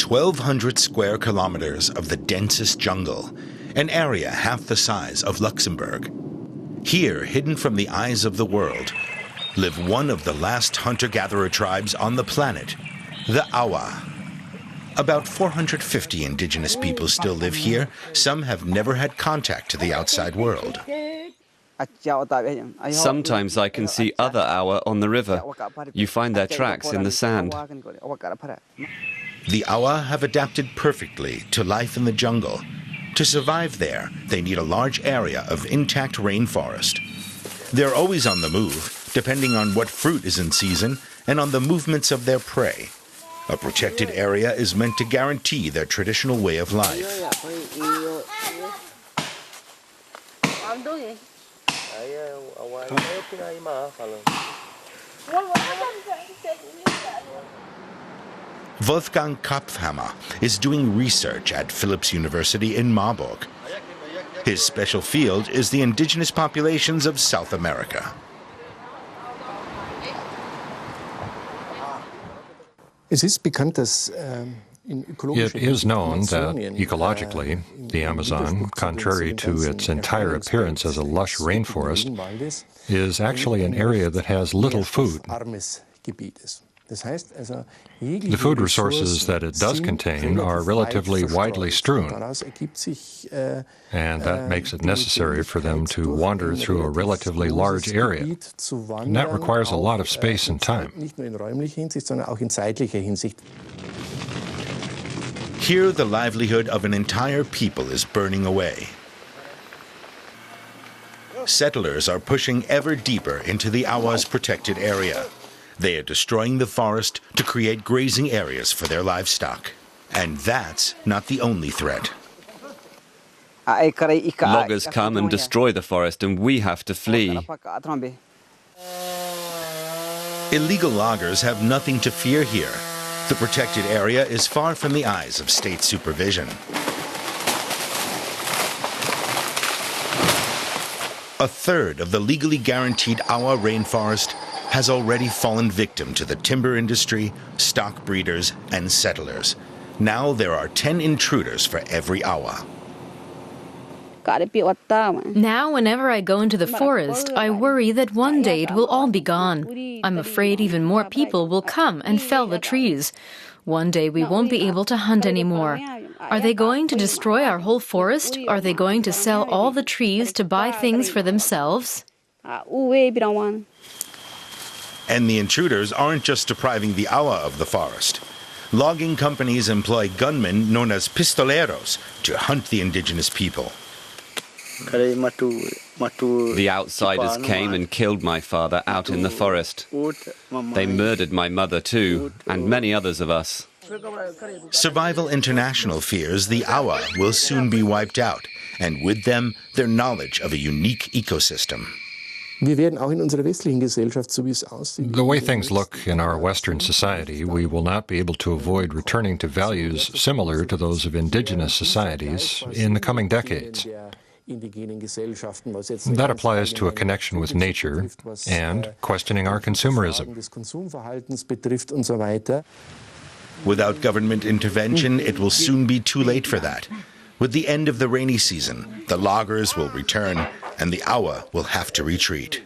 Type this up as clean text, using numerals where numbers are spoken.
1,200 square kilometers of the densest jungle, an area half the size of Luxembourg. Here, hidden from the eyes of the world, live one of the last hunter-gatherer tribes on the planet, the Awa. About 450 indigenous people still live here. Some have never had contact to the outside world. Sometimes I can see other Awa on the river. You find their tracks in the sand. The Awa have adapted perfectly to life in the jungle. To survive there, they need a large area of intact rainforest. They're always on the move, depending on what fruit is in season and on the movements of their prey. A protected area is meant to guarantee their traditional way of life. Wolfgang Kopfhammer is doing research at Philipps University in Marburg. His special field is the indigenous populations of South America. It is known that ecologically, the Amazon, contrary to its entire appearance as a lush rainforest, is actually an area that has little food. The food resources that it does contain are relatively widely strewn, and that makes it necessary for them to wander through a relatively large area. And that requires a lot of space and time. Here, the livelihood of an entire people is burning away. Settlers are pushing ever deeper into the Awa's protected area. They are destroying the forest to create grazing areas for their livestock. And that's not the only threat. Loggers come and destroy the forest, and we have to flee. Illegal loggers have nothing to fear here. The protected area is far from the eyes of state supervision. A third of the legally guaranteed Awa rainforest has already fallen victim to the timber industry, stock breeders, and settlers. Now there are 10 intruders for every Awa. Now, whenever I go into the forest, I worry that one day it will all be gone. I'm afraid even more people will come and fell the trees. One day we won't be able to hunt anymore. Are they going to destroy our whole forest? Are they going to sell all the trees to buy things for themselves? And the intruders aren't just depriving the Awa of the forest. Logging companies employ gunmen known as pistoleros to hunt the indigenous people. The outsiders came and killed my father out in the forest. They murdered my mother too, and many others of us. Survival International fears the Awa will soon be wiped out, and with them, their knowledge of a unique ecosystem. The way things look in our Western society, we will not be able to avoid returning to values similar to those of indigenous societies in the coming decades. That applies to a connection with nature and questioning our consumerism. Without government intervention, it will soon be too late for that. With the end of the rainy season, the loggers will return and the Awa will have to retreat.